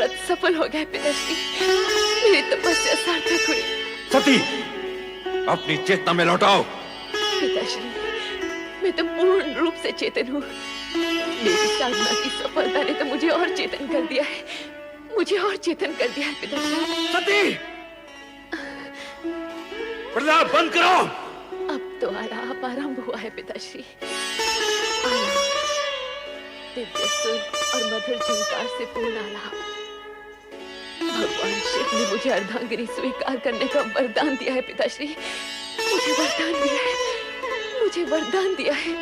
व्रत सफल हो गया पिताश्री। मेरी तपस्या सार्थक हुई। सती, अपनी चेतना में लौटाओ। पिताश्री, मैं तो पूर्ण रूप से चेतन हूँ। मेरी साधना की सफलता ने तो मुझे और चेतन कर दिया है, मुझे और चेतन कर दिया है पिताश्री। सती, प्रलाप बंद करो। अब तो आलाप आरंभ हुआ है पिताश्री। दिव्य सुर और मधुर झंकार से पूर्ण आलाप। भगवान शिव ने मुझे अर्धांगिनी स्वीकार करने का वरदान दिया है पिताश्री। मुझे वरदान दिया है, मुझे वरदान दिया है।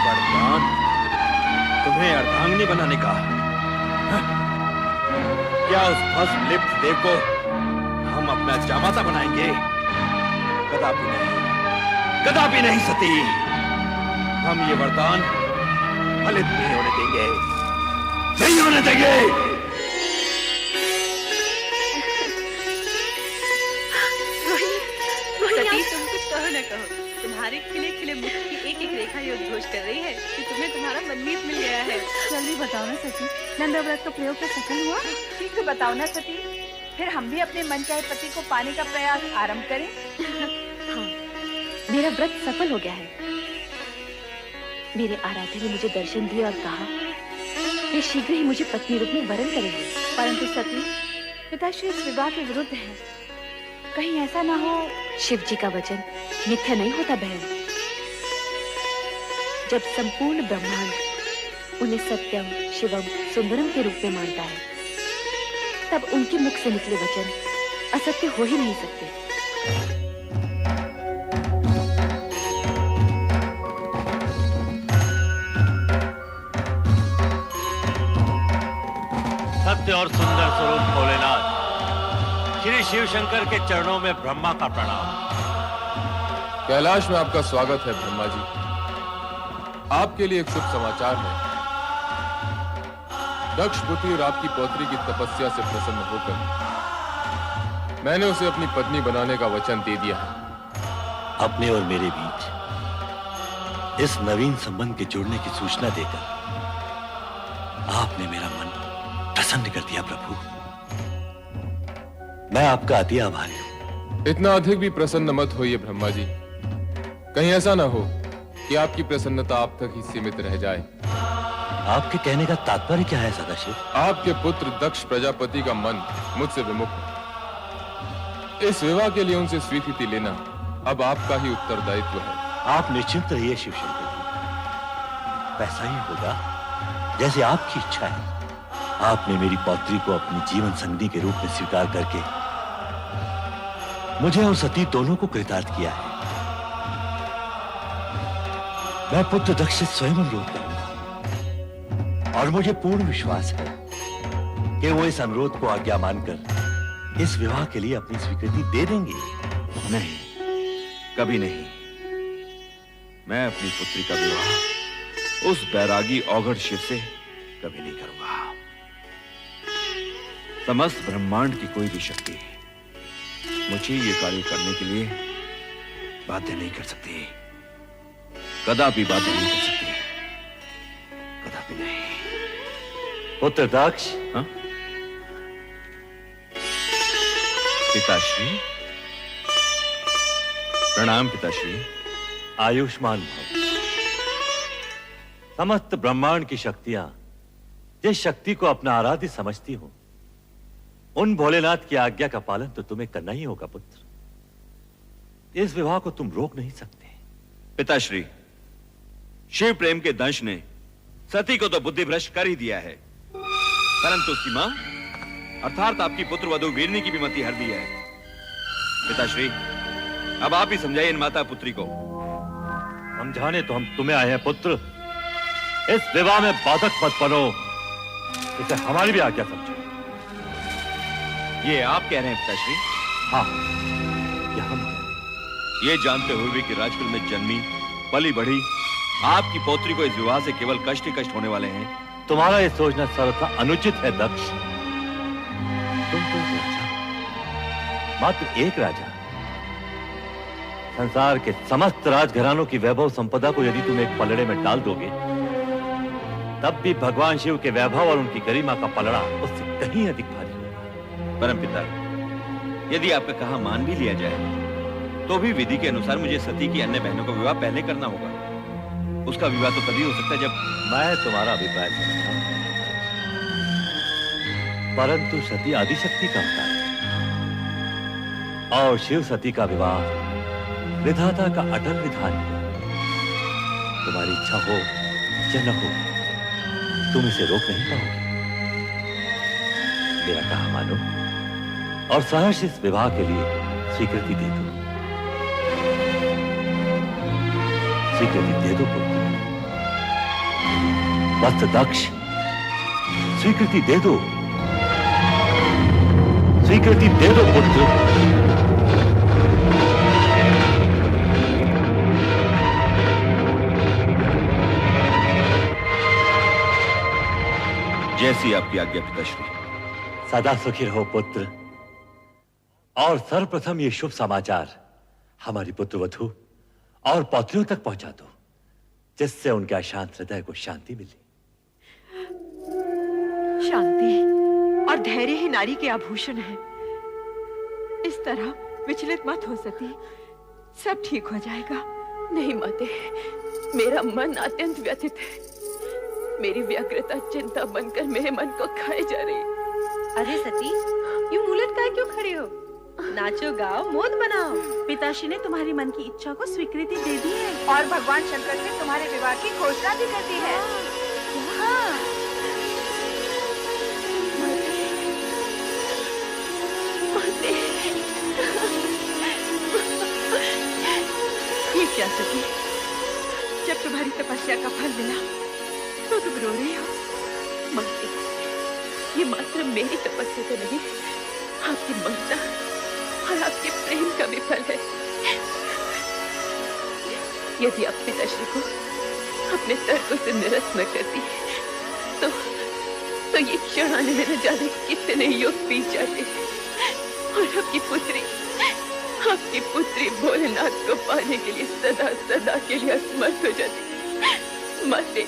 वरदान? तुम्हें अर्धांगिनी बनाने का? क्या उस भस्म लिप्त देव को हम अपना जामाता बनाएंगे? कदापि नहीं, कदापि नहीं सती। हम ये वरदान फलित नहीं होने देंगे, नहीं होने देंगे। सती, तुम कुछ कहो न कहो, तुम्हारे खिले खिले मुख की एक एक रेखा ये उद्घोष कर रही है कि तुम्हें तुम्हारा मनमीत मिल गया है। जल्दी बताओ ना सती, नंदा व्रत का प्रयोग तो सफल हुआ? ठीक है, बताओ ना सती, फिर हम भी अपने मनचाहे पति को पाने का प्रयास आरंभ करें। हाँ, मेरा व्रत सफल हो गया है। मेरे आराध्य ने मुझे दर्शन दिए और कहा वे शीघ्र ही मुझे पत्नी रूप में वरण करेंगे। परंतु सती, पिताश्री इस विवाह के विरुद्ध हैं। कहीं ऐसा ना हो। शिव जी का वचन मिथ्या नहीं होता बहन। जब संपूर्ण ब्रह्मांड उन्हें सत्यम, शिवम, सुंदरम के रूप में मानता है, तब उनके मुख से निकले वचन असत्य हो ही नहीं सकते। सत्य और सुंदर स्वरूप भोलेनाथ, श्री शिव शंकर के चरणों में ब्रह्मा का प्रणाम। कैलाश में आपका स्वागत है ब्रह्मा जी। आपके लिए एक शुभ समाचार है। दक्ष पुत्री और आपकी पौत्री की तपस्या से प्रसन्न होकर मैंने उसे अपनी पत्नी बनाने का वचन दे दिया है। अपने और मेरे बीच इस नवीन संबंध के जुड़ने की सूचना देकर आपने मेरा मन प्रसन्न कर दिया प्रभु। मैं आपका अति आभारी हूं। इतना अधिक भी प्रसन्न मत होइए ब्रह्मा जी। कहीं ऐसा ना हो कि आपकी प्रसन्नता आप तक ही सीमित रह जाए। आपके कहने का तात्पर्य क्या है सदाशिव? आपके पुत्र दक्ष प्रजापति का मन मुझसे विमुख है। इस विवाह के लिए उनसे स्वीकृति लेना अब आपका ही उत्तरदायित्व है। आप निश्चिंत रहिए शिव शंकर जी, वैसा ही होगा जैसे आपकी इच्छा है। आपने मेरी पौत्री को अपनी जीवन संगी के रूप में स्वीकार करके मुझे और सती दोनों को कृतार्थ किया है। मैं पुत्र दक्ष से स्वयं अनुरोध करूंगा और मुझे पूर्ण विश्वास है कि वो इस अनुरोध को आज्ञा मानकर इस विवाह के लिए अपनी स्वीकृति दे देंगे। नहीं, कभी नहीं। मैं अपनी पुत्री का विवाह उस बैरागी औघड़ शिव से कभी नहीं करूंगा। समस्त ब्रह्मांड की कोई भी शक्ति मुझे ये कार्य करने के लिए बाध्य नहीं कर सकती, कदापि बाध्य नहीं कर सकती, कदापि नहीं। पुत्र दक्ष, हाँ? पिताश्री, प्रणाम पिताश्री। आयुष्मान भव। समस्त ब्रह्मांड की शक्तियां जिस शक्ति को अपना आराध्य समझती हो, उन भोलेनाथ की आज्ञा का पालन तो तुम्हें करना ही होगा पुत्र। इस विवाह को तुम रोक नहीं सकते। पिताश्री, शिव प्रेम के दंश ने सती को तो बुद्धि भ्रष्ट कर ही दिया है, परंतु उसकी मां अर्थात आपकी पुत्र वधु वीरनी की भी मति हर दी है। पिताश्री, अब आप ही समझाइए इन माता पुत्री को। समझाने तो हम तुम्हें आए हैं पुत्र। इस विवाह में बाधक मत बनो, इसे हमारी भी आज्ञा समझो। ये आप कह रहे हैं पिताश्री? हाँ, ये हम कह रहे हैं। ये जानते हुए भी कि राजकुल में जन्मी पली बढ़ी आपकी पौत्री को इस विवाह से केवल कष्ट ही कष्ट होने वाले हैं। तुम्हारा ये सोचना सर्वथा अनुचित है दक्ष। तुम तो एक राजा, मात्र एक राजा। संसार के समस्त राजघरानों की वैभव संपदा को यदि तुम एक पलड़े में डाल दोगे तब भी भगवान शिव के वैभव और उनकी गरिमा का पलड़ा उससे कहीं अधिक भारी होगा। परमपिता, यदि आपका कहा मान भी लिया जाए तो भी विधि के अनुसार मुझे सती की अन्य बहनों का विवाह पहले करना होगा। उसका विवाह तो तभी हो सकता है जब मैं तुम्हारा अभिप्राय समझता हूं, परंतु सती आदिशक्ति का अवतार है और शिव सती का विवाह विधाता का अटल विधान है। तुम्हारी इच्छा हो या न हो, तुम इसे रोक नहीं पाओगे। मेरा कहा मानो और सहर्ष इस विवाह के लिए स्वीकृति दे दो। स्वीकृति दे दो पुत्र। वत्स दक्ष, स्वीकृति दे दो। स्वीकृति दे दो पुत्र। जैसी आपकी आज्ञा पिताश्री। सदा सुखी रहो पुत्र। और सर्वप्रथम ये शुभ समाचार हमारी पुत्रवधू और पौत्रियों तक पहुंचा दो, जिससे उनके अशांत हृदय को शांति मिले। शांति और धैर्य ही नारी के आभूषण है। इस तरह विचलित मत हो सती, सब ठीक हो जाएगा। नहीं माते, मेरा मन अत्यंत व्यथित है। मेरी व्यग्रता चिंता बनकर मेरे मन को खाए जा रही। अरे सती, यूं मुंह लटकाए क्यों खड़े हो? नाचो गाओ, मोद बनाओ। पिताश्री ने तुम्हारी मन की इच्छा को स्वीकृति दे दी है और भगवान शंकर से तुम्हारे विवाह की घोषणा भी कर दी है। हाँ। ये क्या सती, जब तुम्हारी तपस्या का फल मिला तो तुम रो रही हो? माते, ये मात्र मेरी तपस्या तो नहीं, आपकी ममता और आपके प्रेम का भी फल है। यदि आप पिताश्री को अपने तर्कों से निरस्त न करती तो ये क्षण आने में न जाने कितने युग बीत जाते और आपकी पुत्री भोलेनाथ को पाने के लिए सदा सदा के लिए असमर्थ हो जाती। माते,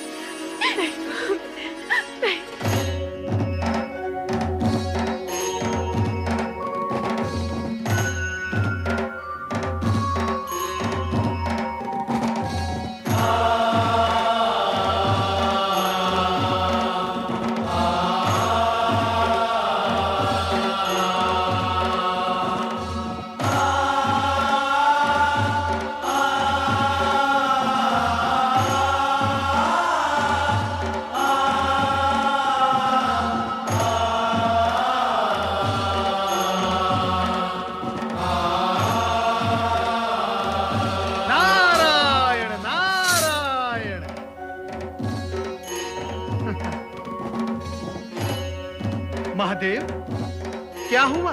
महादेव, क्या हुआ?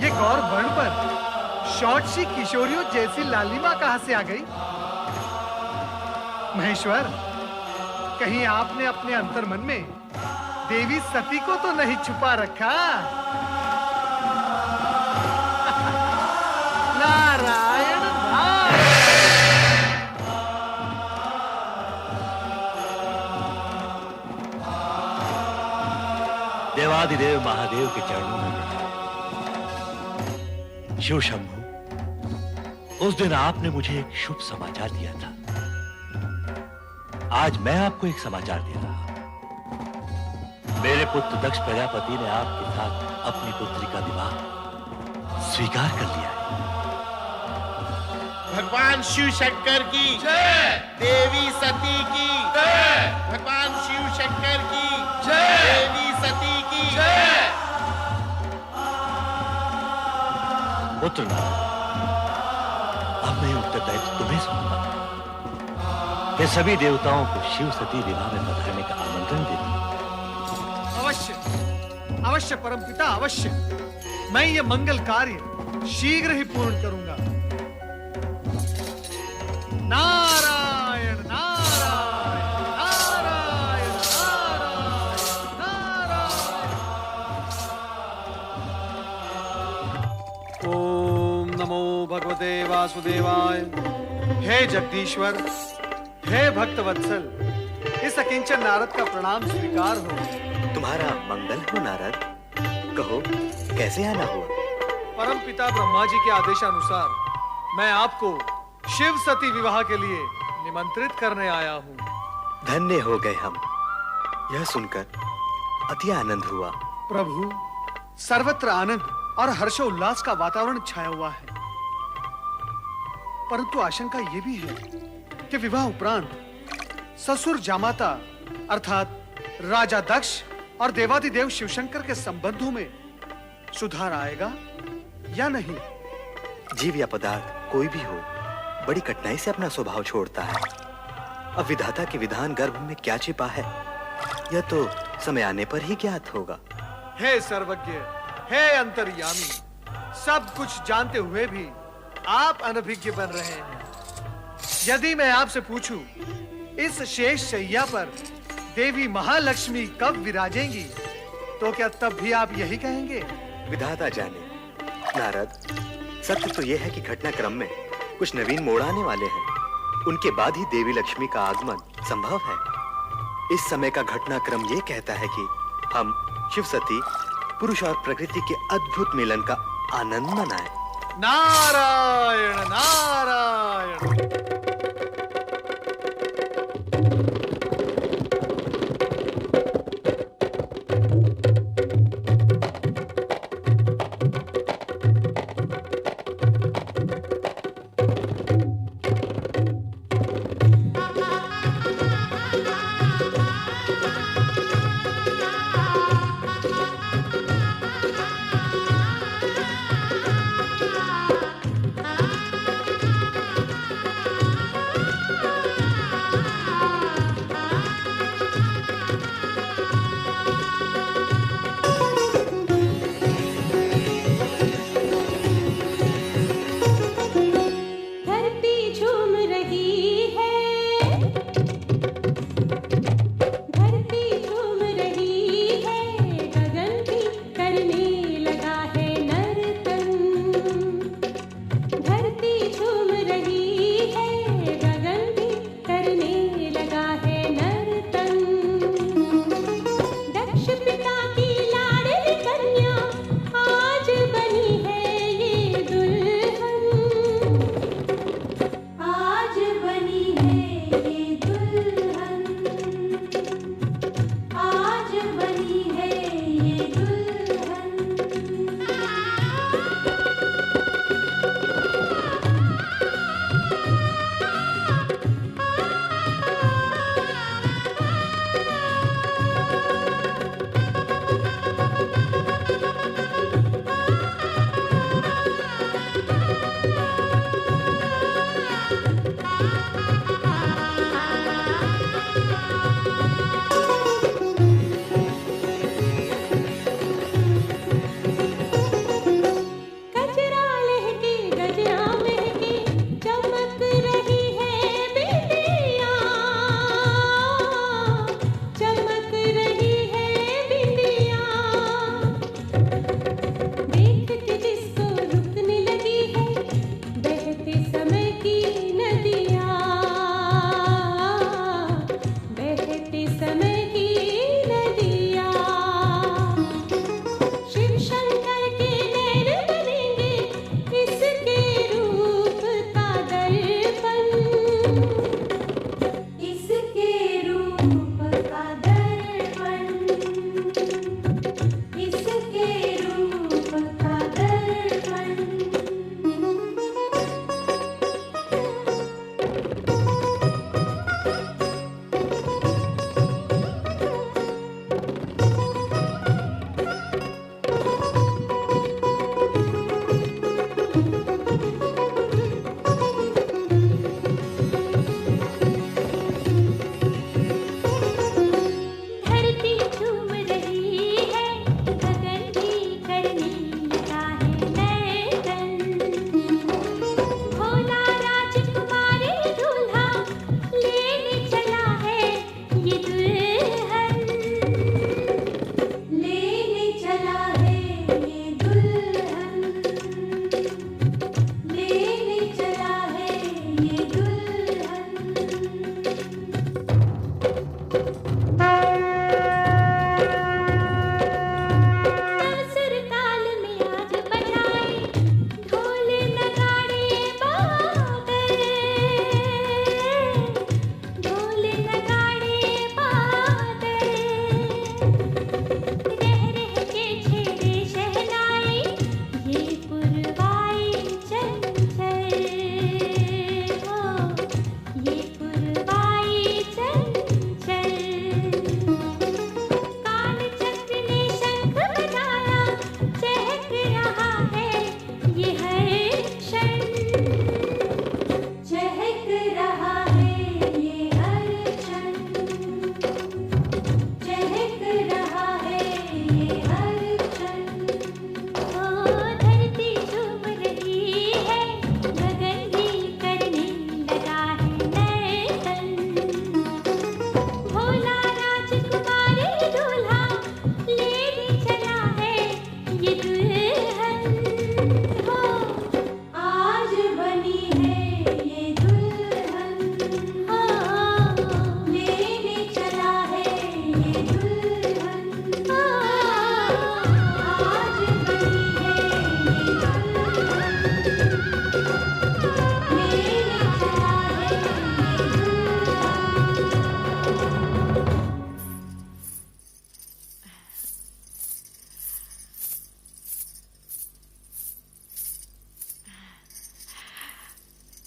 ये गौर वर्ण पर शॉर्ट सी किशोरियों जैसी लालिमा कहां से आ गई? महेश्वर, कहीं आपने अपने अंतर्मन में देवी सती को तो नहीं छुपा रखा? नारायण नारायण। देवादिदेव महादेव के चरणों में शिव शंभु, उस दिन आपने मुझे एक शुभ समाचार दिया था। आज मैं आपको एक समाचार दे रहा हूं। मेरे पुत्र दक्ष प्रजापति ने आपके साथ अपनी पुत्री का विवाह स्वीकार कर लिया है। भगवान शिव शंकर की जय, देवी सती की जय, भगवान शिव शंकर की जय, देवी सती की जय। पुत्र नारायण, अब मैं उत्तरदायित्व तुम्हें सौंपता हूं। मैं सभी देवताओं को शिव सती विवाह में पधारने का आमंत्रण देता हूं। अवश्य अवश्य परमपिता, अवश्य। मैं ये मंगल कार्य शीघ्र ही पूर्ण करूंगा। नारायण नारायण नारायण नारायण नारायण। ओम नमो भगवते वासुदेवाय। हे जगदीश्वर, हे भक्त वत्सल, इस अकिंचन नारद का प्रणाम स्वीकार हो। तुम्हारा मंगल हो नारद। कहो कैसे आना हुआ? परम पिता ब्रह्मा जी के आदेशानुसार मैं आपको शिव सती विवाह के लिए निमंत्रित करने आया हूँ। धन्य हो गए हम। यह सुनकर अति आनंद हुआ। प्रभु, सर्वत्र आनंद और हर्षोल्लास का वातावरण छाया हुआ है, परंतु आशंका यह भी है कि विवाह उपरांत ससुर जामाता अर्थात राजा दक्ष और देवादिदेव शिवशंकर के संबंधों में सुधार आएगा या नहीं? जीव या पदार्थ कोई भी हो, बड़ी कठिनाई से अपना स्वभाव छोड़ता है। अब विधाता के विधान गर्भ में क्या छिपा है, यह तो समय आने पर ही ज्ञात होगा। हे सर्वज्ञ, हे अंतर्यामी, सब कुछ जानते हुए भी आप अनभिज्ञ बन रहे हैं। यदि मैं आपसे पूछूं, इस शेष शैया पर देवी महालक्ष्मी कब विराजेंगी, तो क्या तब भी आप यही कहेंगे? विधाता जाने। नारद, सत्य तो यह है कि घटनाक्रम में कुछ नवीन मोड़ आने वाले हैं। उनके बाद ही देवी लक्ष्मी का आगमन संभव है। इस समय का घटनाक्रम यह कहता है कि हम शिव सती, पुरुष और प्रकृति के अद्भुत मिलन का आनंद मनाएं। नारायण नारायण।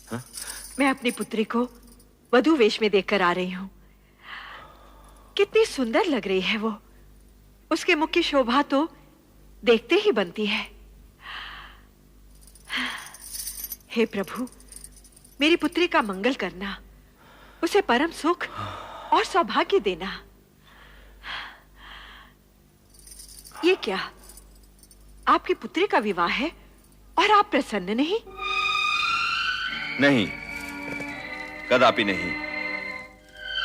मैं अपनी पुत्री को वधू वेश में देखकर आ रही हूँ। कितनी सुंदर लग रही है वो। उसके मुख की शोभा तो देखते ही बनती है। हे प्रभु, मेरी पुत्री का मंगल करना, उसे परम सुख और सौभाग्य देना। ये क्या, आपकी पुत्री का विवाह है और आप प्रसन्न नहीं? नहीं, कदापि नहीं,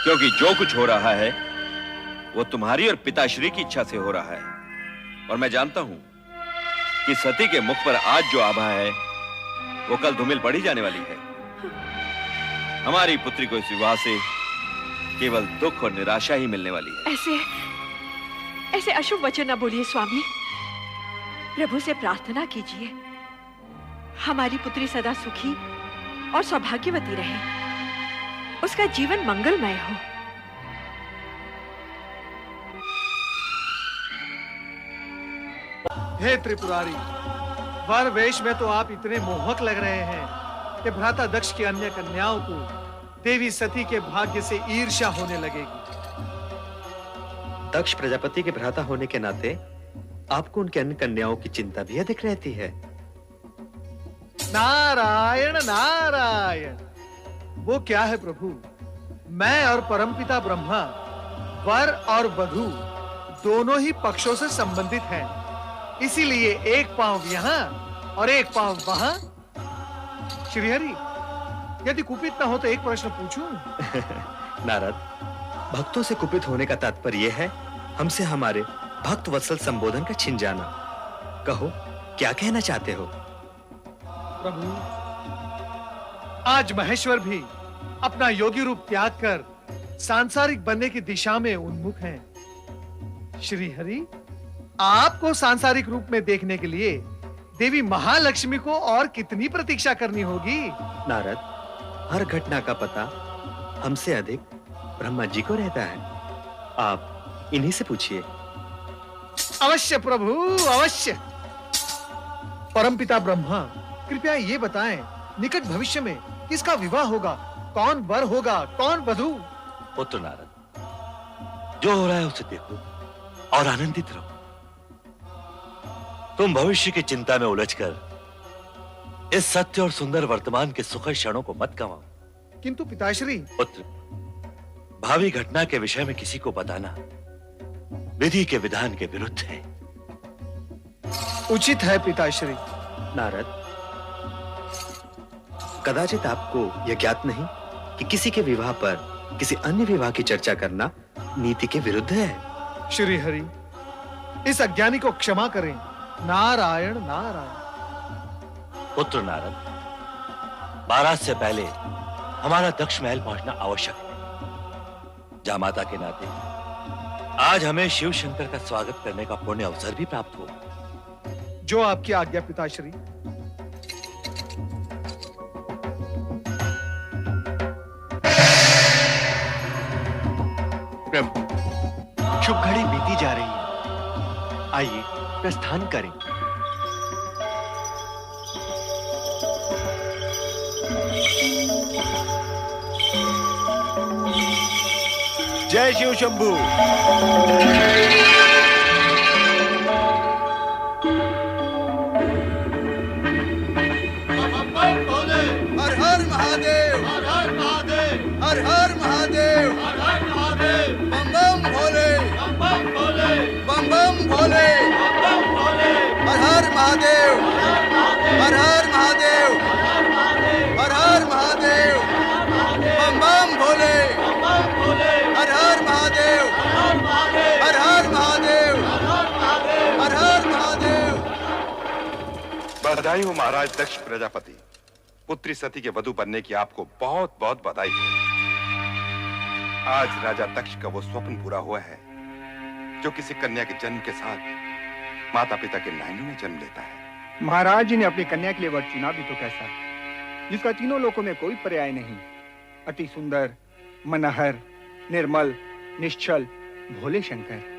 क्योंकि जो कुछ हो रहा है वो तुम्हारी और पिताश्री की इच्छा से हो रहा है। और मैं जानता हूं कि सती के मुख पर आज जो आभा है वो कल धूमिल पड़ी जाने वाली है। हमारी पुत्री को इस विवाह से केवल दुख और निराशा ही मिलने वाली है। ऐसे अशुभ वचन न बोलिए स्वामी। प्रभु से प्रार्थना कीजिए, हमारी पुत्री सदा सुखी और सौभाग्यवती रहे, उसका जीवन मंगलमय हो। हे त्रिपुरारी, वर वेश में तो आप इतने मोहक लग रहे हैं कि भ्राता दक्ष की अन्य कन्याओं को देवी सती के भाग्य से ईर्ष्या होने लगेगी। दक्ष प्रजापति के भ्राता होने के नाते आपको उनके अन्य कन्याओं की चिंता भी अधिक रहती है। नारायण नारायण, वो क्या है प्रभु, मैं और परमपिता ब्रह्मा वर और वधू दोनों ही पक्षों से संबंधित हैं। इसीलिए एक पांव यहाँ और एक पांव वहां। श्रीहरि, यदि कुपित न हो तो एक प्रश्न पूछूं? नारद, भक्तों से कुपित होने का तात्पर्य यह है हमसे हमारे भक्त वत्सल संबोधन का छिन जाना। कहो, क्या कहना चाहते हो? प्रभु, आज महेश्वर भी अपना योगी रूप त्याग कर सांसारिक बनने की दिशा में उन्मुख हैं। श्री हरि, आपको सांसारिक रूप में देखने के लिए देवी महालक्ष्मी को और कितनी प्रतीक्षा करनी होगी? नारद, हर घटना का पता हमसे अधिक ब्रह्मा जी को रहता है। आप इन्हीं से पूछिए। अवश्य प्रभु, अवश्य। परमपिता ब्रह्मा, कृपया ये बताएं, निकट भविष्य में किसका विवाह होगा? कौन वर होगा, कौन वधू? पुत्र नारद, जो हो रहा है उसे देखो और आनंदित रहो। तुम भविष्य की चिंता में उलझकर इस सत्य और सुंदर वर्तमान के सुखद क्षणों को मत गंवाओ। किंतु पिताश्री। पुत्र, भावी घटना के विषय में किसी को बताना विधि के विधान के विरुद्ध है। उचित है पिताश्री। नारद, कदाचित आपको यह ज्ञात नहीं कि किसी के विवाह पर किसी अन्य विवाह की चर्चा करना नीति के विरुद्ध है। श्री हरि, इस अज्ञानी को क्षमा करें। नारायण नारायण। पुत्र नारद, बारात से पहले हमारा दक्ष महल पहुंचना आवश्यक है। जामाता के नाते आज हमें शिव शंकर का स्वागत करने का पुण्य अवसर भी प्राप्त हो। जो आपकी आज्ञा पिताश्री। प्रभु, शुभ घड़ी बीती जा रही है, आइए प्रस्थान करें। जय शिव शंभू। हर हर महादेव, हर हर महादेव, हर हर महादेव, हर हर महादेव, बम बम भोले, बम बम भोले, बम बम भोले, बम बम भोले, हर हर महादेव, हर हर महादेव, हर हर महादेव, बम बम भोले, बम बम भोले, हर हर महादेव, हर हर महादेव, हर हर महादेव। बधाई हो महाराज दक्ष प्रजापति, पुत्री सती के वधू बनने की आपको बहुत बहुत बधाई हो। आज राजा दक्ष का वो स्वप्न पूरा हुआ है जो किसी कन्या के जन्म के साथ माता पिता के नयनों में जन्म लेता है। महाराज जी ने अपनी कन्या के लिए वर चुना भी तो कैसा, जिसका तीनों लोकों में कोई पर्याय नहीं। अति सुंदर, मनहर, निर्मल, निश्चल, भोले शंकर।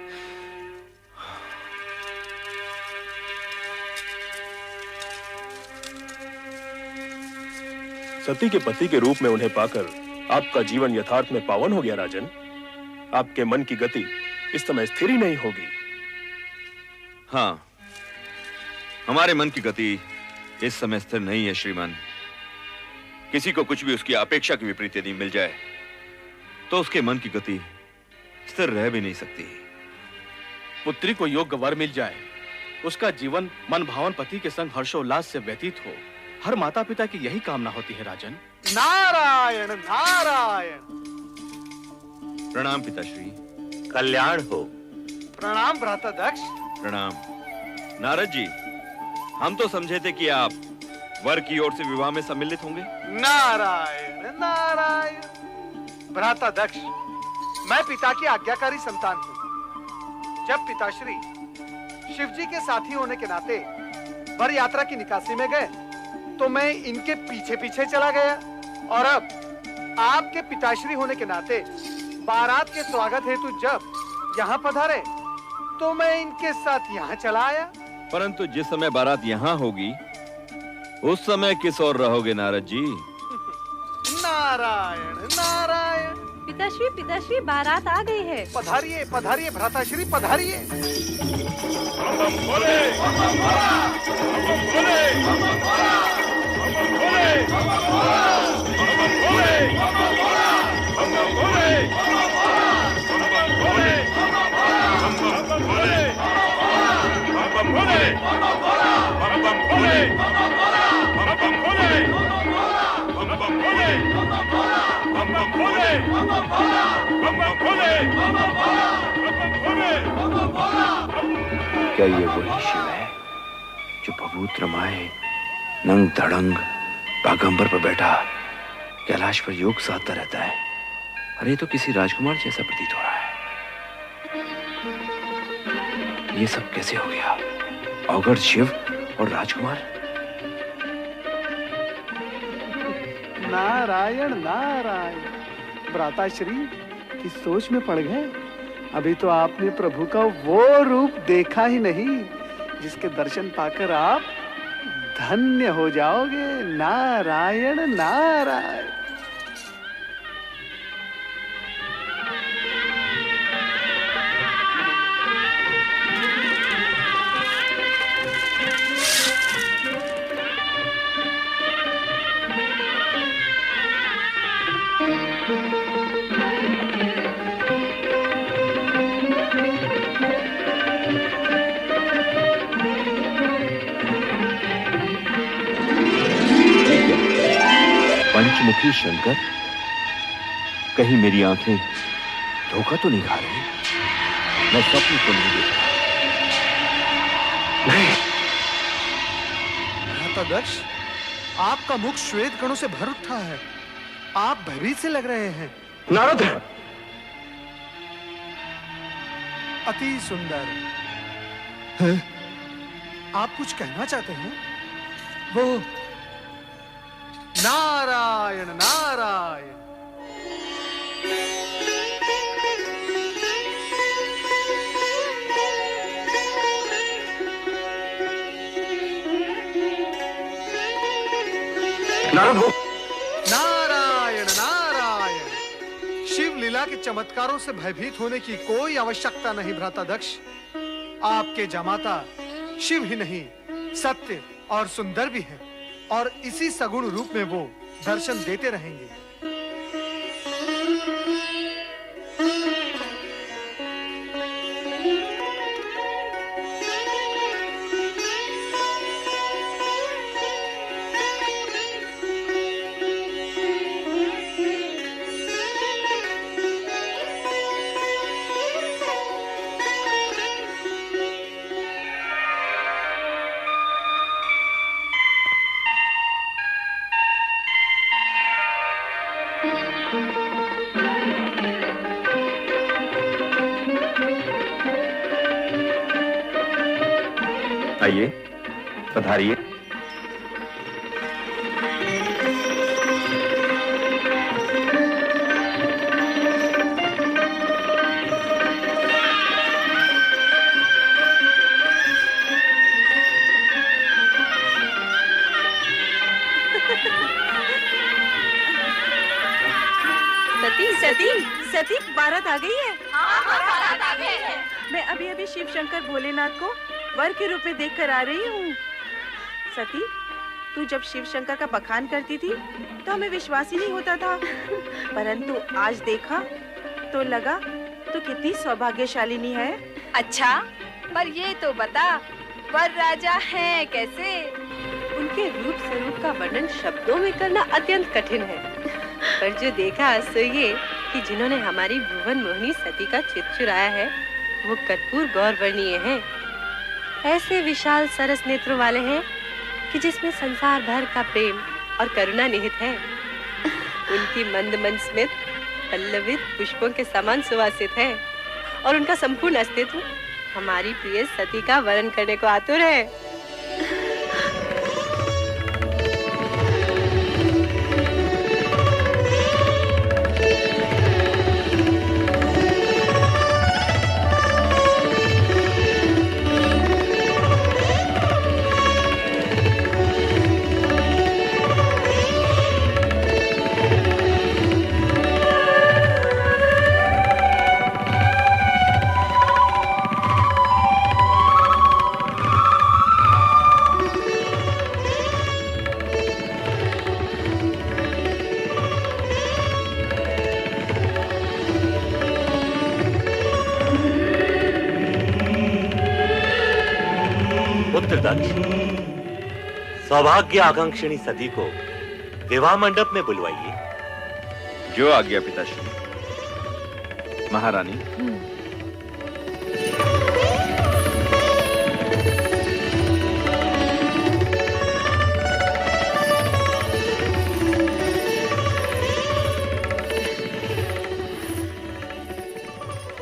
सती के पति के रूप में उन्हें पाकर आपका जीवन यथार्थ में पावन हो गया राजन। आपके मन की गति इस समय स्थिर ही नहीं होगी। हाँ, हमारे मन की गति इस समय स्थिर नहीं है श्रीमान। किसी को कुछ भी उसकी अपेक्षा के विपरीत यदि मिल जाए तो उसके मन की गति स्थिर रह भी नहीं सकती। पुत्री को योग्य वर मिल जाए, उसका जीवन मन भावन पति के संग हर्षोल्लास से व्यतीत हो, हर माता पिता की यही कामना होती है राजन। नारायण नारायण। प्रणाम पिताश्री। कल्याण हो। प्रणाम भ्राता दक्ष। प्रणाम। नारद जी, हम तो समझे थे कि आप वर की ओर से विवाह में सम्मिलित होंगे। नारायण नारायण। भ्राता दक्ष, मैं पिता की आज्ञाकारी संतान हूँ। जब पिताश्री शिव जी के साथी होने के नाते वर यात्रा की निकासी में गए तो मैं इनके पीछे पीछे चला गया, और अब आपके पिताश्री होने के नाते बारात के स्वागत हेतु जब यहाँ पधारे तो मैं इनके साथ यहाँ चला आया। परंतु जिस समय बारात यहाँ होगी उस समय किस ओर रहोगे नारद जी? नारायण नारायण। पिताश्री बारात आ गई है। पधारिए पधारिए भ्राताश्री, पधारिए। क्या ये वही शिव है जो भभूत रमाए नंग धड़ंग बागंबर पर बैठा कैलाश पर योग साधता रहता है? अरे तो किसी राजकुमार जैसा प्रतीत हो रहा है। ये सब कैसे हो गया? अवगढ़ शिव और राजकुमार। नारायण नारायण। भ्राताश्री किस सोच में पड़ गए? अभी तो आपने प्रभु का वो रूप देखा ही नहीं जिसके दर्शन पाकर आप धन्य हो जाओगे। नारायण नारायण। पंचमुखी शंकर, कहीं मेरी आंखें धोखा तो नहीं खा रही? मैं स्वप्न तो नहीं देख रहा? नहीं। भ्राता दक्ष, आपका मुख श्वेत कणों से भर उठा है। आप भयभीत से लग रहे हैं। नारद, अति सुंदर है? आप कुछ कहना चाहते हैं? वो नारायण नारायण। नारद हो। नारायण नारायण। शिव लीला के चमत्कारों से भयभीत होने की कोई आवश्यकता नहीं भ्राता दक्ष। आपके जमाता शिव ही नहीं, सत्य और सुंदर भी है, और इसी सगुण रूप में वो दर्शन देते रहेंगे। आइए, पधारिए। सती सती सती बारात आ गई है। बारात आ गई है। मैं अभी अभी शिव शंकर भोलेनाथ को वर के रूप में देखकर आ रही हूँ। सती, तू जब शिव शंकर का बखान करती थी तो हमें विश्वास ही नहीं होता था, परंतु आज देखा तो लगा तू कितनी सौभाग्यशालिनी है। अच्छा, पर ये तो बता, वर राजा हैं कैसे? उनके रूप स्वरूप का वर्णन शब्दों में करना अत्यंत कठिन है, पर जो देखा सो ये कि जिन्होंने हमारी भुवन मोहिनी सती का चित चुराया है वो कर्पूर गौरवर्णीय हैं। ऐसे विशाल सरस नेत्रों वाले हैं कि जिसमें संसार भर का प्रेम और करुणा निहित है। उनकी मंद मंद स्मित पल्लवित पुष्पों के समान सुवासित है और उनका संपूर्ण अस्तित्व हमारी प्रिय सती का वर्ण करने को आतुर है। सौभाग्य आकांक्षिणी सती को विवाह मंडप में बुलवाइए। जो आज्ञा पिताश्री। महारानी।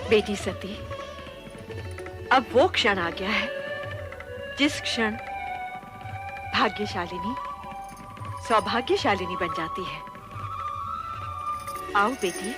बेटी सती, अब वो क्षण आ गया है जिस क्षण भाग्यशालिनी सौभाग्यशालिनी बन जाती है। आओ बेटी।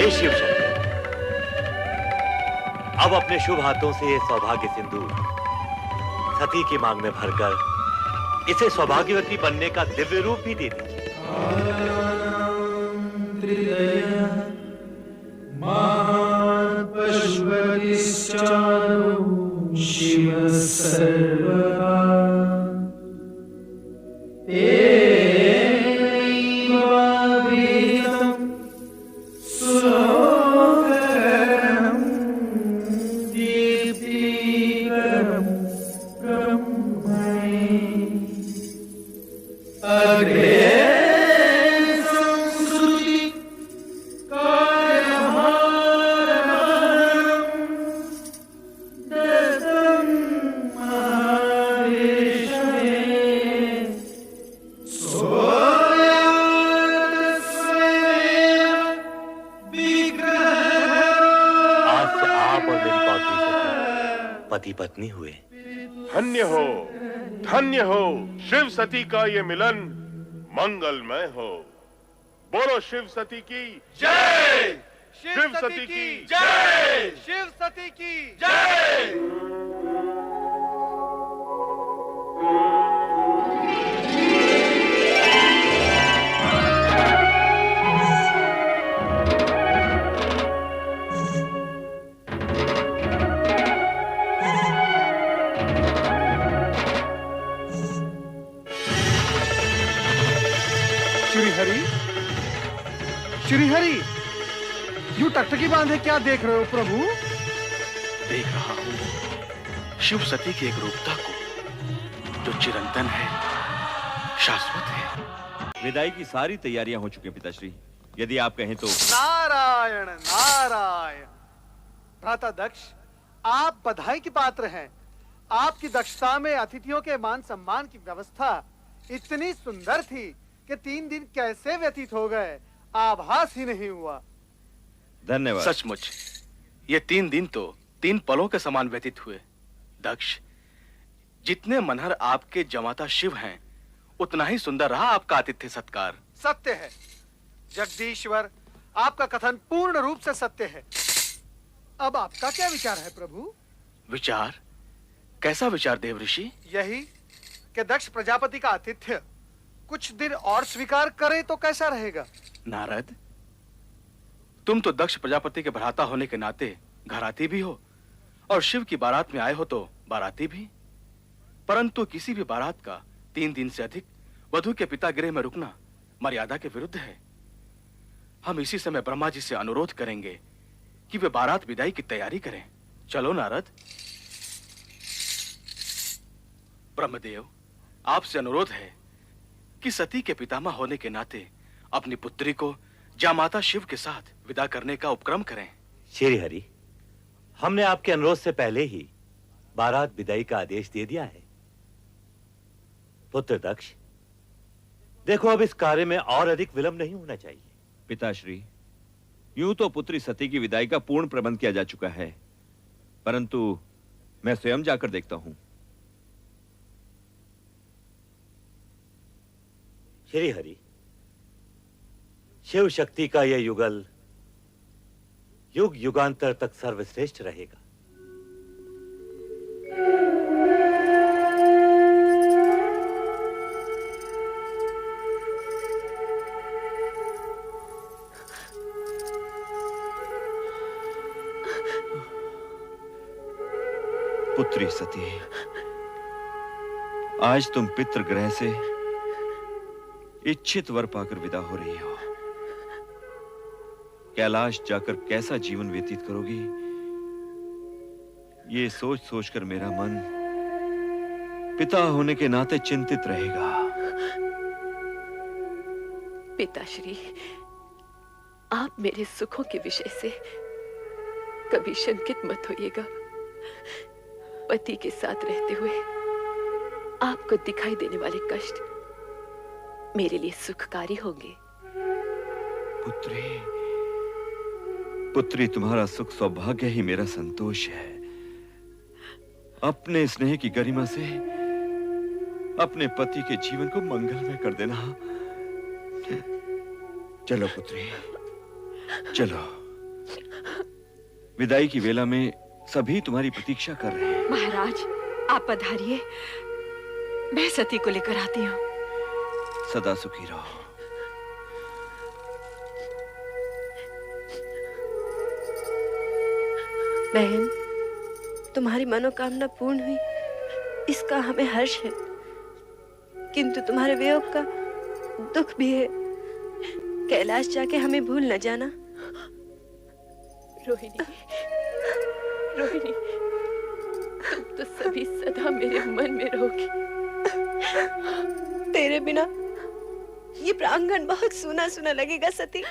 शिव शंकर, अब अपने शुभ हाथों से ये सौभाग्य सिंदूर सती की मांग में भरकर इसे सौभाग्यवती बनने का दिव्य रूप भी दे दीजिए। शिव सर्वदा सुनो मेरी पार्वती सती पति पत्नी हुए। धन्य हो शिव सती का ये मिलन मंगलमय हो। बोलो शिव सती की जय। शिव सती की जय। शिव सती की जय। श्रीहरि, यूं टकटकी बांधे क्या देख रहे हो प्रभु? देख रहा हूं शिव सती की एक रूपता को जो चिरंतन है, शाश्वत है। विदाई की सारी तैयारियां हो चुकी हैं पिताश्री, यदि आप कहें तो। नारायण नारायण। भ्राता दक्ष, आप बधाई के पात्र हैं। आपकी दक्षता में अतिथियों के मान सम्मान की व्यवस्था इतनी सुंदर थी कि 3 दिन कैसे व्यतीत हो गए आभास ही नहीं हुआ। धन्यवाद। सचमुच ये 3 दिन तो 3 पलों के समान व्यतीत हुए। दक्ष, जितने मनहर आपके जमाता शिव हैं, उतना ही सुंदर रहा आपका आतिथ्य सत्कार। सत्य है जगदीश्वर, आपका कथन पूर्ण रूप से सत्य है। अब आपका क्या विचार है प्रभु? विचार? कैसा विचार देव ऋषि? यही कि दक्ष प्रजापति का आतिथ्य कुछ दिन और स्वीकार करे तो कैसा रहेगा? नारद, तुम तो दक्ष प्रजापति के भ्राता होने के नाते घराती भी हो और शिव की बारात में आए हो तो बाराती भी। परंतु किसी भी बारात का 3 दिन से अधिक वधू के पिता गृह में रुकना मर्यादा के विरुद्ध है। हम इसी समय ब्रह्मा जी से अनुरोध करेंगे कि वे बारात विदाई की तैयारी करें। चलो नारद। ब्रह्मदेव, आपसे अनुरोध है कि सती के पितामह होने के नाते अपनी पुत्री को जामाता शिव के साथ विदा करने का उपक्रम करें। श्री हरि, हमने आपके अनुरोध से पहले ही बारात विदाई का आदेश दे दिया है। पुत्र दक्ष, देखो अब इस कार्य में और अधिक विलंब नहीं होना चाहिए। पिताश्री, यूं तो पुत्री सती की विदाई का पूर्ण प्रबंध किया जा चुका है, परंतु मैं स्वयं जाकर देखता हूं। श्री हरि, शिव शक्ति का यह युगल युग युगांतर तक सर्वश्रेष्ठ रहेगा। पुत्री सती, आज तुम पितृगृह से इच्छित वर पाकर विदा हो रही हो। कैलाश जाकर कैसा जीवन व्यतीत करोगी, ये सोच सोचकर मेरा मन पिता होने के नाते चिंतित रहेगा। पिताश्री, आप मेरे सुखों के विषय से कभी शंकित मत होइएगा। पति के साथ रहते हुए आपको दिखाई देने वाले कष्ट मेरे लिए सुखकारी होंगे। पुत्री, तुम्हारा सुख सौभाग्य ही मेरा संतोष है। अपने स्नेह की गरिमा से अपने पति के जीवन को मंगलमय कर देना। चलो पुत्री, चलो। विदाई की वेला में सभी तुम्हारी प्रतीक्षा कर रहे हैं। महाराज, आप पधारिए, मैं सती को लेकर आती हूँ। सदा सुखी रहो। बहन, तुम्हारी मनोकामना पूर्ण हुई, इसका हमें हर्ष है, किंतु तुम्हारे वियोग का दुख भी है। कैलाश जाके हमें भूल न जाना। रोहिणी, रोहिणी, तुम तो सभी सदा मेरे मन में रहोगी। तेरे बिना ये प्रांगण बहुत सूना सूना लगेगा सती।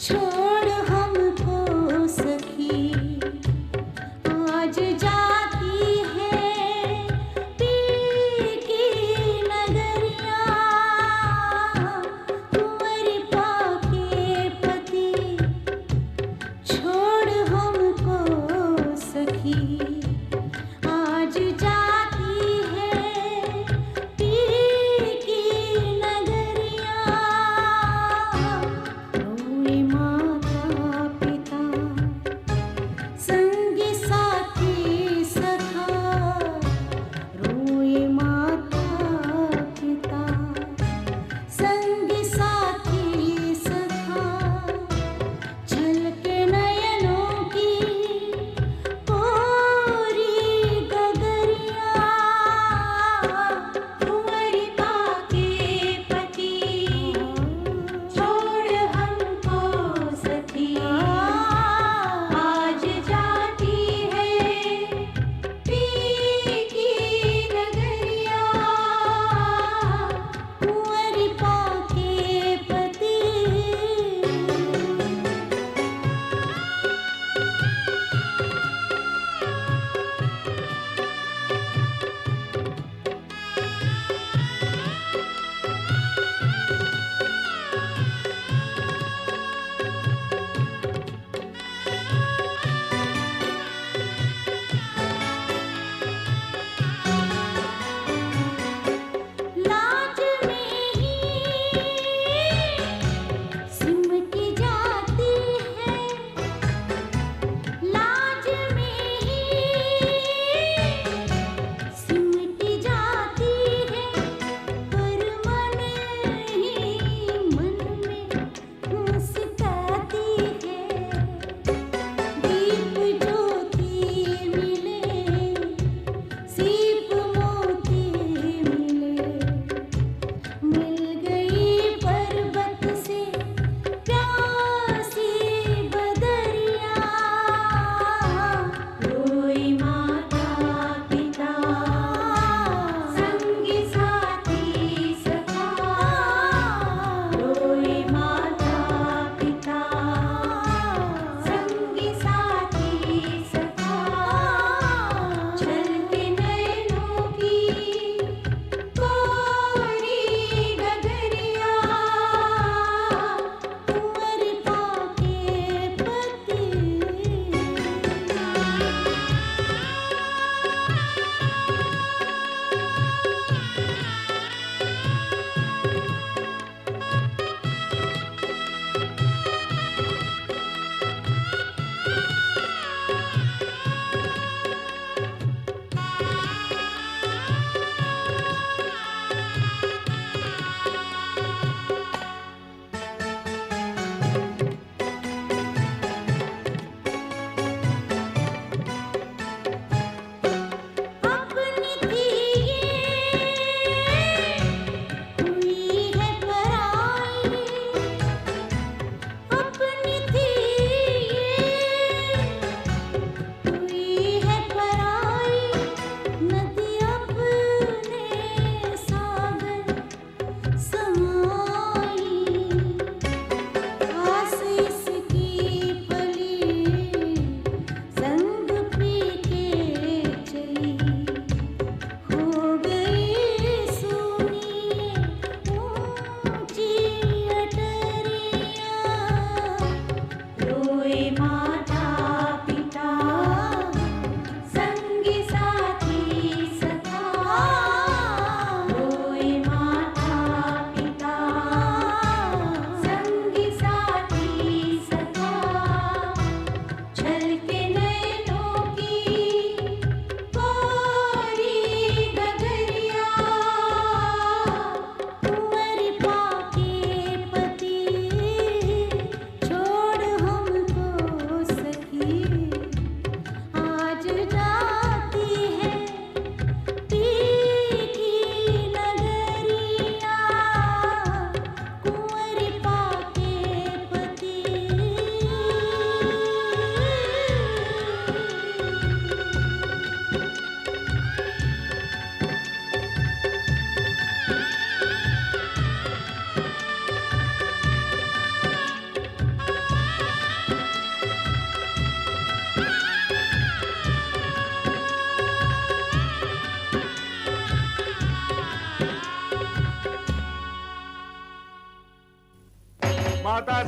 छोड़ हमको सखी आज जाती है पीर की नगरिया कुंवरी पाके पति छोड़ हमको सखी आज जाती है पीर की नगरिया रोए माँ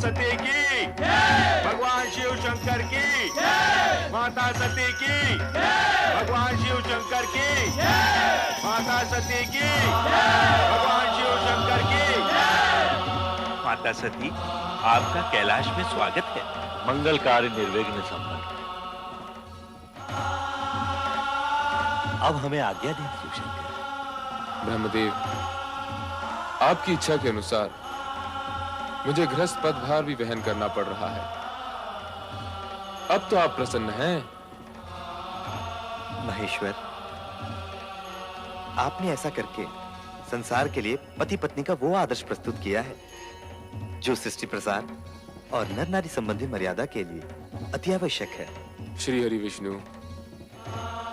सती की भगवान शिव शंकर की माता सती की भगवान शिव शंकर की माता सती की भगवान शिव शंकर की। माता सती, आपका कैलाश में स्वागत है। मंगल कार्य निर्विघ्न संपन्न। अब हमें आज्ञा दें शिवशंकर। ब्रह्मदेव, आपकी इच्छा के अनुसार मुझे गृहस्थ पदभार भी वहन करना पड़ रहा है। अब तो आप प्रसन्न हैं। महेश्वर, आपने ऐसा करके संसार के लिए पति पत्नी का वो आदर्श प्रस्तुत किया है जो सृष्टि प्रसार और नर नारी संबंधी मर्यादा के लिए अति आवश्यक है। श्री हरि विष्णु,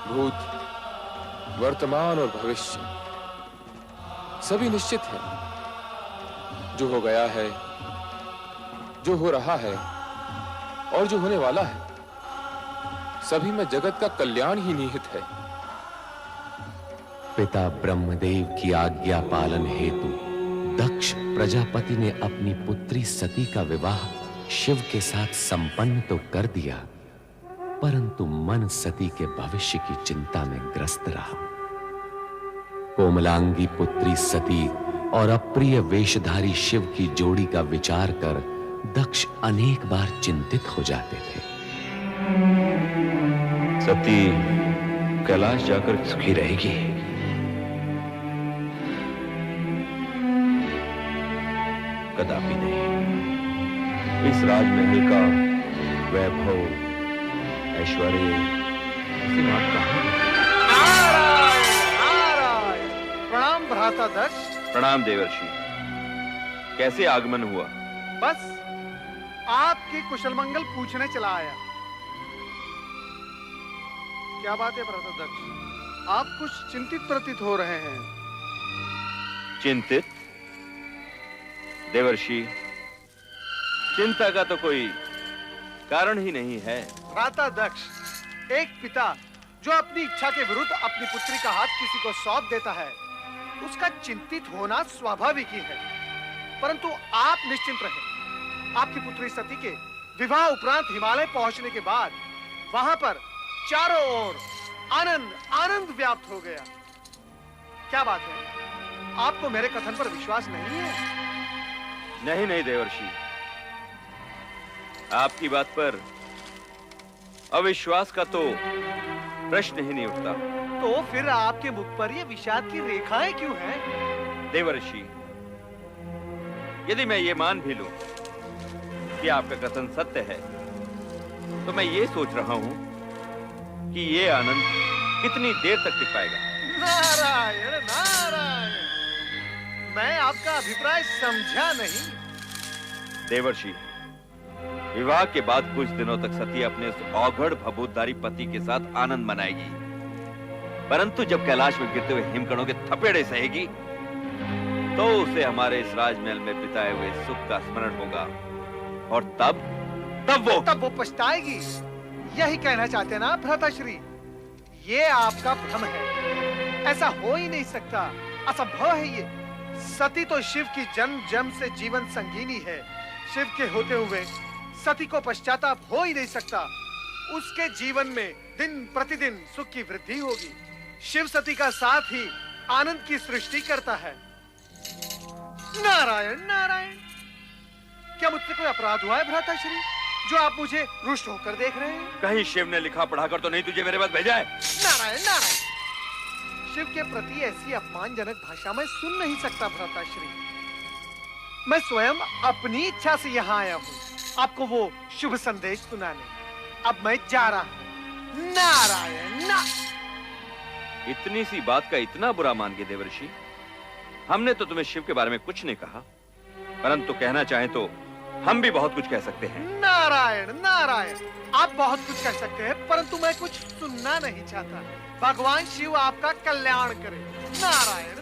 भूत, वर्तमान और भविष्य सभी निश्चित है। जो हो गया है, जो हो रहा है और जो होने वाला है, सभी में जगत का कल्याण ही निहित है। पिता ब्रह्मदेव की आज्ञा पालन हेतु दक्ष प्रजापति ने अपनी पुत्री सती का विवाह शिव के साथ संपन्न तो कर दिया, परंतु मन सती के भविष्य की चिंता में ग्रस्त रहा। कोमलांगी पुत्री सती और अप्रिय वेशधारी शिव की जोड़ी का विचार कर दक्ष अनेक बार चिंतित हो जाते थे। सती कैलाश जाकर सुखी रहेगी। कदापि नहीं। इस राजमहल का वैभव, ऐश्वर्य सीमा कहां है? प्रणाम भ्राता दक्ष। प्रणाम देवर्षि। कैसे आगमन हुआ? बस आपकी कुशल मंगल पूछने चला आया। क्या बात है भ्राता दक्ष, आप कुछ चिंतित प्रतीत हो रहे हैं। चिंतित? देवर्षि, चिंता का तो कोई कारण ही नहीं है। भ्राता दक्ष, एक पिता जो अपनी इच्छा के विरुद्ध अपनी पुत्री का हाथ किसी को सौंप देता है, उसका चिंतित होना स्वाभाविक ही है। परंतु आप निश्चिंत रहें। आपकी पुत्री सती के विवाह उपरांत हिमालय पहुंचने के बाद वहां पर चारों ओर आनंद आनंद व्याप्त हो गया। क्या बात है, आपको मेरे कथन पर विश्वास नहीं है? नहीं नहीं देवर्षि, आपकी बात पर अविश्वास का तो प्रश्न ही नहीं उठता। तो फिर आपके मुख पर ये विषाद की रेखाएं क्यों हैं? देवर्षि, यदि मैं ये मान भी लूं कि आपका कथन सत्य है, तो मैं ये सोच रहा हूं कि ये आनंद कितनी देर तक टिक पाएगा। नारायण नारायण, मैं आपका अभिप्राय समझा नहीं। देवर्षि, विवाह के बाद कुछ दिनों तक सती अपने उस औघड़ भभूतधारी पति के साथ आनंद मनाएगी, परंतु जब कैलाश में गिरते हुए हिमकणों के थपेड़े सहेगी, तो उसे हमारे इस राजमहल में बिताए हुए सुख का स्मरण होगा, और तब वो पछताएगी। यही कहना चाहते ना भ्राताश्री? ये आपका भ्रम है, ऐसा हो ही नहीं सकता, असंभव है ये। सती तो शिव की जन्म जन्म से जीवन संगीनी है। शिव के होते हुए सती को पश्चाताप हो ही नहीं सकता। उसके जीवन में दिन प्रतिदिन सुख की वृद्धि होगी। शिव सती का साथ ही आनंद की सृष्टि करता है। नारायण नारायण, क्या मुझसे कोई अपराध हुआ है भ्राताश्री, जो आप मुझे रुष्ट होकर देख रहे हैं? कहीं शिव ने लिखा पढ़ाकर तो नहीं तुझे मेरे पास भेजा है? नारायण नारायण, शिव के प्रति ऐसी अपमानजनक भाषा मैं सुन नहीं सकता भ्राताश्री। मैं स्वयं अपनी इच्छा से यहाँ आया हूँ आपको वो शुभ संदेश सुनाने। अब मैं जा रहा हूँ। नारायण ना। इतनी सी बात का इतना बुरा मान गए देवर्षि? हमने तो तुम्हें शिव के बारे में कुछ नहीं कहा, परंतु कहना चाहें तो हम भी बहुत कुछ कह सकते हैं। नारायण नारायण, आप बहुत कुछ कह सकते हैं, परंतु मैं कुछ सुनना नहीं चाहता। भगवान शिव आपका कल्याण करे। नारायण